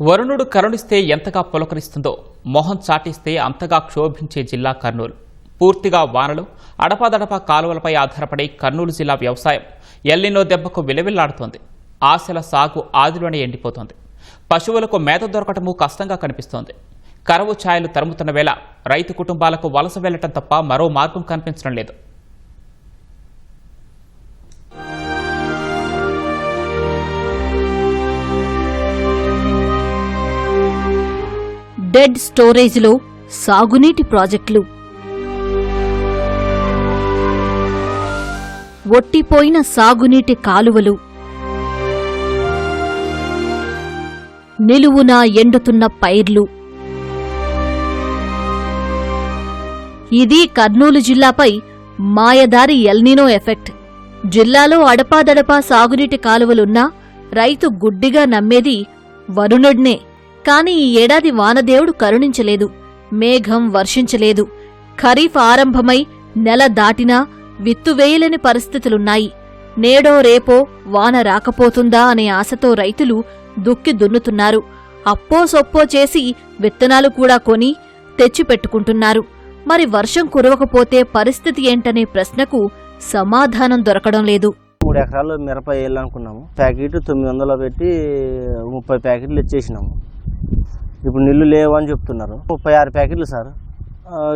వరుణుడు కరుణిస్తే ఎంతగా పులకరిస్తుందో మొహం చాటిస్తే అంతగా క్షోభించే జిల్లా కర్నూలు. పూర్తిగా వానలు, అడపాదడపా కాలువలపై ఆధారపడే కర్నూలు జిల్లా వ్యవసాయం ఎల్నినో దెబ్బకు విలవిల్లాడుతోంది. ఆశల సాగు ఆదిలోనే ఎండిపోతోంది. పశువులకు మేత దొరకటము కష్టంగా కనిపిస్తోంది. కరువు ఛాయలు తరుముతున్న వేళ రైతు కుటుంబాలకు వలస వెళ్లటం తప్ప మరో మార్గం కనిపించడం లేదు. డెడ్ స్టోరేజ్లో సాగునీటి ప్రాజెక్టులు, ఒట్టిపోయిన సాగునీటి కాలువలు, నిలువునా ఎండుతున్న పైర్లు. ఇది కర్నూలు జిల్లాపై మాయదారి ఎల్నినో ఎఫెక్ట్. జిల్లాలో అడపాదడపా సాగునీటి కాలువలున్నా రైతు గుడ్డిగా నమ్మేది వరుణుడినే. కాని ఈ ఏడాది వానదేవుడు కరుణించలేదు, మేఘం వర్షించలేదు. ఖరీఫ్ ఆరంభమై నెల దాటినా విత్తువేయలేని పరిస్థితులున్నాయి. నేడో రేపో వాన రాకపోతుందా అనే ఆశతో రైతులు దుక్కి దున్నుతున్నారు. అప్పో సొప్పో చేసి విత్తనాలు కూడా కొని తెచ్చిపెట్టుకుంటున్నారు. మరి వర్షం కురవకపోతే పరిస్థితి ఏంటనే ప్రశ్నకు సమాధానం దొరకడం లేదు. 3 ఎకరాలు మిరప వేయాలనుకున్నాము. ప్యాకెట్ 900 పెట్టి 30 ప్యాకెట్లు ఇచ్చేసినాము. ఇప్పుడు నీళ్లు లేవు అని చెప్తున్నారు. 36 ప్యాకెట్లు సార్,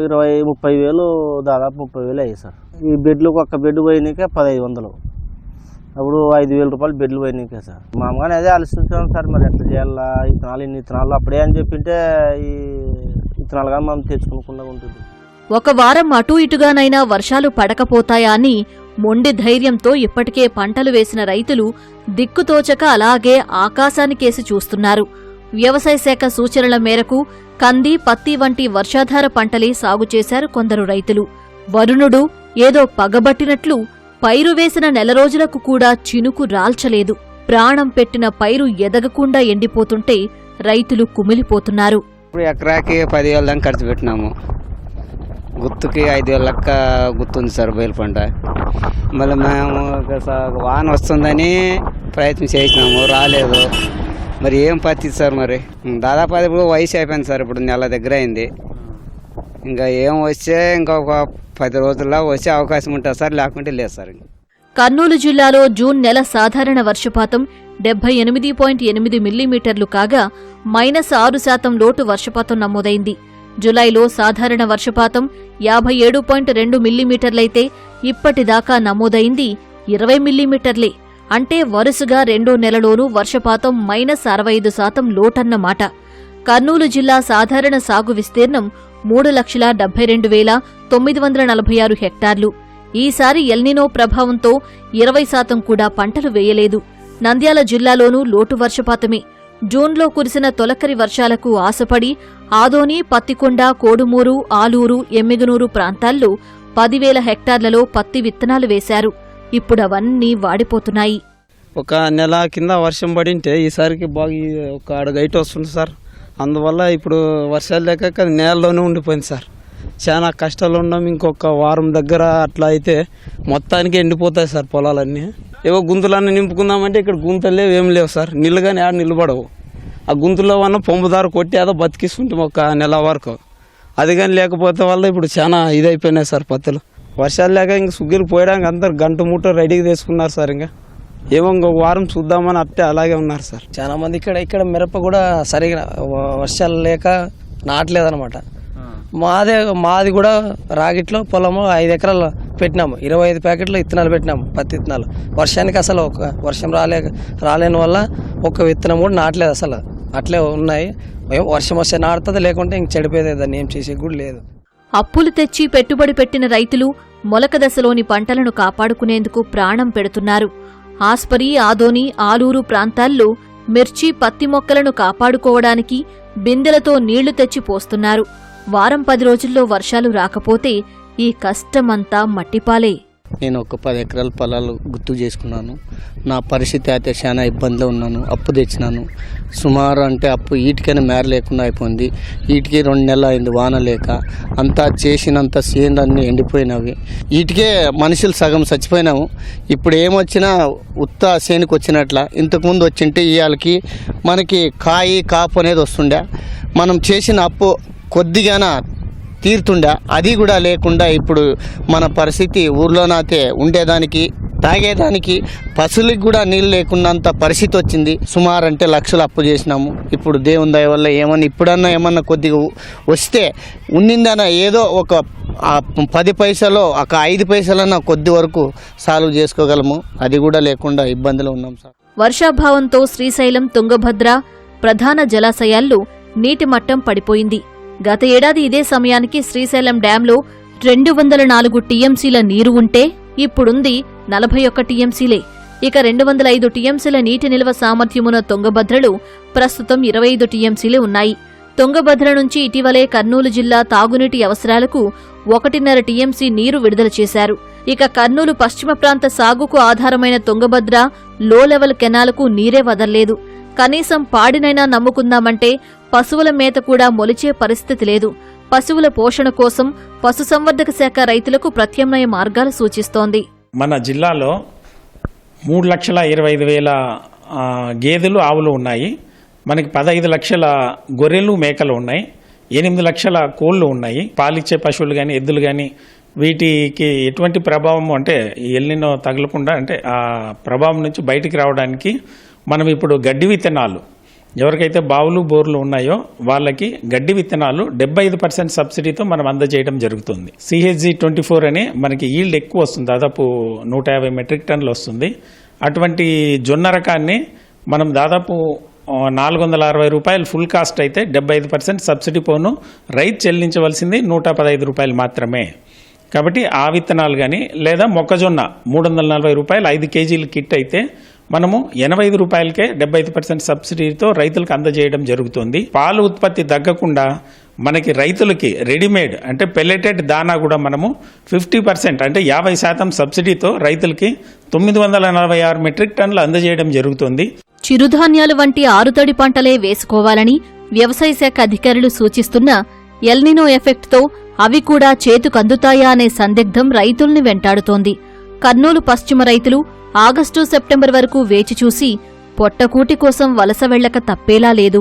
20-30 వేలు, దాదాపు 30 వేలు అయ్యాయి సార్. ఈ బెడ్లకు ఒక్క బెడ్ పోయినాకే 1500, అప్పుడు 5000 రూపాయలు బెడ్లు పోయినాకే సార్. మామూలుగానే అదే ఆలోచిస్తున్నాం సార్, మరి ఎట్లా చేయాలా, ఇన్ని విత్తనాలు అప్పుడే అని చెప్పింటే ఈ విత్తనాలుగా మనం తెచ్చుకోకుండా ఉంటుంది. ఒక వారం అటూ ఇటుగానైనా వర్షాలు పడకపోతాయా అని మొండి ధైర్యంతో ఇప్పటికే పంటలు వేసిన రైతులు దిక్కుతోచక అలాగే ఆకాశానికేసి చూస్తున్నారు. వ్యవసాయ శాఖ సూచనల మేరకు కంది, పత్తి వంటి వర్షాధార పంటలే సాగు చేశారు కొందరు రైతులు. వరుణుడు ఏదో పగబట్టినట్లు పైరు వేసిన నెల రోజులకు కూడా చినుకు రాల్చలేదు. ప్రాణం పెట్టిన పైరు ఎదగకుండా ఎండిపోతుంటే రైతులు కుమిలిపోతున్నారు. ఇప్పుడు ఎకరాకి 10,000 దాకా ఖర్చు పెట్టినాము. గుత్తుకి 5,000 లెక్క గుర్తుంది సార్ బయలు పంట. మళ్ళీ మేము వాన వస్తుందని ప్రయత్నం చేసినాము, రాలేదు. మరి ఏం పత్తి సార్, మరి దాదాపు అది ఇప్పుడు వయసు అయిపోయింది సార్. ఇప్పుడు నెల దగ్గర అయింది. ఇంకా ఏం వస్తే ఇంకొక 10 రోజుల్లో వచ్చే అవకాశం ఉంటుంది సార్, లేకుంటే లేదు సార్. కర్నూలు జిల్లాలో జూన్ నెల సాధారణ వర్షపాతం 78.8 మిల్లీమీటర్లు కాగా -6% లోటు వర్షపాతం నమోదైంది. జులైలో సాధారణ వర్షపాతం 57.2 మిల్లీమీటర్లైతే ఇప్పటిదాకా నమోదైంది 20 మిల్లీమీటర్లే. అంటే వరుసగా రెండో నెలలోనూ వర్షపాతం -65% లోటన్నమాట. కర్నూలు జిల్లా సాధారణ సాగు విస్తీర్ణం 3,72,946 హెక్టార్లు. ఈసారి ఎల్నినో ప్రభావంతో 20% కూడా పంటలు వేయలేదు. నంద్యాల జిల్లాలోనూ లోటు వర్షపాతమే. జూన్లో కురిసిన తొలకరి వర్షాలకు ఆశపడి ఆదోని, పత్తికొండ, కోడుమూరు, ఆలూరు, ఎమ్మిగనూరు ప్రాంతాల్లో 10,000 హెక్టార్లలో పత్తి విత్తనాలు వేశారు. ఇప్పుడు అవన్నీ వాడిపోతున్నాయి. ఒక నెల కింద వర్షం పడింటే ఈసారికి బాగా ఒక అడుగైట్ వస్తుంది సార్. అందువల్ల ఇప్పుడు వర్షాలు లేక నేలలోనే ఉండిపోయింది సార్. చాలా కష్టాలు ఉన్నాం. ఇంకొక వారం దగ్గర అట్లా అయితే మొత్తానికి ఎండిపోతాయి సార్ పొలాలన్నీ. ఏవో గుంతులన్నీ నింపుకుందామంటే ఇక్కడ గుంతలు లేవు, ఏం లేవు సార్. నీళ్ళు కానీ ఆడ నిలబడవు. ఆ గుంతులో ఉన్న పంపుదారు కొట్టి ఏదో బతికిస్తుంటాం ఒక నెల వరకు. అది కానీ లేకపోతే వల్ల ఇప్పుడు చాలా ఇదైపోయినాయి సార్ పత్తులు. వర్షాలు లేక ఇంక సుగ్గిలు పోయడానికి అందరు గంట మూట రెడీగా తీసుకున్నారు సార్. ఇంకా ఏమో ఇంకొక వారం చూద్దామని అట్టే అలాగే ఉన్నారు సార్. చాలా మంది ఇక్కడ మిరప కూడా సరిగా వర్షాలు లేక నాటలేదన్నమాట. మాది కూడా రాగిట్లో పొలము 5 ఎకరాలు పెట్టినాము. 25 ప్యాకెట్లు విత్తనాలు పెట్టినాము, పత్తి విత్తనాలు. వర్షానికి అసలు ఒక వర్షం రాలేని వల్ల ఒక విత్తనం కూడా నాటలేదు అసలు. అట్లే ఉన్నాయి. వర్షం వస్తే నాటుతుంది, లేకుంటే ఇంక చెడిపోయేది, దాన్ని ఏం చేసే కూడా లేదు. అప్పులు తెచ్చి పెట్టుబడి పెట్టిన రైతులు మొలక దశలోని పంటలను కాపాడుకునేందుకు ప్రాణం పెడుతున్నారు. ఆస్పరి, ఆదోని, ఆలూరు ప్రాంతాల్లో మిర్చి, పత్తి మొక్కలను కాపాడుకోవడానికి బిందెలతో నీళ్లు తెచ్చి పోస్తున్నారు. వారం 10 రోజుల్లో వర్షాలు రాకపోతే ఈ కష్టమంతా మట్టిపాలే. నేను ఒక 10 ఎకరాల పొలాలు గుర్తు చేసుకున్నాను. నా పరిస్థితి అయితే చాలా ఇబ్బందిలో ఉన్నాను. అప్పు తెచ్చినాను. సుమారు అంటే అప్పు ఈటికైనా మేర లేకుండా అయిపోయింది. ఈటికి 2 నెలలు అయింది వాన లేక. అంతా చేసినంత చేనులన్నీ ఎండిపోయినవి. ఈటికే మనుషులు సగం చచ్చిపోయినాము. ఇప్పుడు ఏమొచ్చినా ఉత్త చేనుకి వచ్చినట్ల. ఇంతకుముందు వచ్చింటే ఇవాళకి మనకి కాపు అనేది వస్తుండే. మనం చేసిన అప్పు కొద్దిగాన తీరుతుండే, అది కూడా లేకుండా ఇప్పుడు మన పరిస్థితి ఊర్లోనైతే ఉండేదానికి తాగేదానికి పశువులకు కూడా నీళ్ళు లేకున్నంత పరిస్థితి వచ్చింది. సుమారు అంటే లక్షలు అప్పు చేసినాము. ఇప్పుడు దేవుని దయ వల్ల ఏమన్నా కొద్దిగా వస్తే ఉన్నిందన ఏదో ఒక 10 పైసలో ఒక 5 పైసలన్నా కొద్ది వరకు సాల్వ్ చేసుకోగలము. అది కూడా లేకుండా ఇబ్బందులు ఉన్నాం సార్. వర్షాభావంతో శ్రీశైలం, తుంగభద్ర ప్రధాన జలాశయాల్లో నీటి మట్టం పడిపోయింది. గత ఏడాది ఇదే సమయానికి శ్రీశైలం డ్యాంలో 204 టీఎంసీల నీరు ఉంటే ఇప్పుడుంది 41 టీఎంసీలే. ఇక 205 టీఎంసీల నీటి నిల్వ సామర్థ్యమున్న తుంగభద్రలో ప్రస్తుతం 25 టీఎంసీలే ఉన్నాయి. తుంగభద్ర నుంచి ఇటీవలే కర్నూలు జిల్లా తాగునీటి అవసరాలకు 1.5 టీఎంసీ నీరు విడుదల చేశారు. ఇక కర్నూలు పశ్చిమ ప్రాంత సాగుకు ఆధారమైన తుంగభద్ర లో లెవెల్ కెనాల్కు నీరే వదల్లేదు. కనీసం పాడినైనా నమ్ముకుందామంటే పశువుల మేత కూడా మొలిచే పరిస్థితి లేదు. పశువుల పోషణ కోసం పశుసంవర్ధక శాఖ రైతులకు ప్రత్యామ్నాయ మార్గాలు సూచిస్తోంది. మన జిల్లాలో 3,25,000 గేదెలు ఆవులు ఉన్నాయి. మనకి 15 లక్షల గొర్రెలు మేకలు ఉన్నాయి. 8 లక్షల కోళ్ళు ఉన్నాయి. పాలిచ్చే పశువులు కానీ ఎద్దులు కానీ వీటికి ఎటువంటి ప్రభావం అంటే ఎల్నినో తగలకుండా అంటే ఆ ప్రభావం నుంచి బయటికి రావడానికి మనం ఇప్పుడు గడ్డి విత్తనాలు ఎవరికైతే బావులు బోర్లు ఉన్నాయో వాళ్ళకి గడ్డి విత్తనాలు 75% సబ్సిడీతో మనం అందజేయడం జరుగుతుంది. CHG24 అని మనకి ఈల్డ్ ఎక్కువ వస్తుంది, దాదాపు 150 మెట్రిక్ టన్నులు వస్తుంది. అటువంటి జొన్న రకాన్ని మనం దాదాపు 460 రూపాయలు ఫుల్ కాస్ట్ అయితే 75% సబ్సిడీ పోను రైతు చెల్లించవలసింది 115 రూపాయలు మాత్రమే. కాబట్టి ఆ విత్తనాలు కానీ లేదా మొక్కజొన్న 340 రూపాయలు 5 కేజీల కిట్ అయితే మనము 85 రూపాయలకే 75% సబ్సిడీతో రైతులకు అందజేయడం జరుగుతుంది. పాలు ఉత్పత్తి తగ్గకుండా మనకి రైతులకి రెడీమేడ్ అంటే పెల్లెటెడ్ దానా కూడా మనము 50% అంటే 50% సబ్సిడీతో రైతులకి 946 మెట్రిక్ టన్నులు అందజేయడం జరుగుతుంది. చిరుధాన్యాలు వంటి ఆరుతడి పంటలే వేసుకోవాలని వ్యవసాయ శాఖ అధికారులు సూచిస్తున్నా ఎల్నినో ఎఫెక్ట్తో అవి కూడా చేతుకందుతాయా అనే సందిగ్ధం రైతుల్ని వెంటాడుతోంది. కర్నూలు పశ్చిమ రైతులు ఆగస్టు, సెప్టెంబర్ వరకు వేచిచూసి పొట్టకూటి కోసం వలస వెళ్లక తప్పేలా లేదు.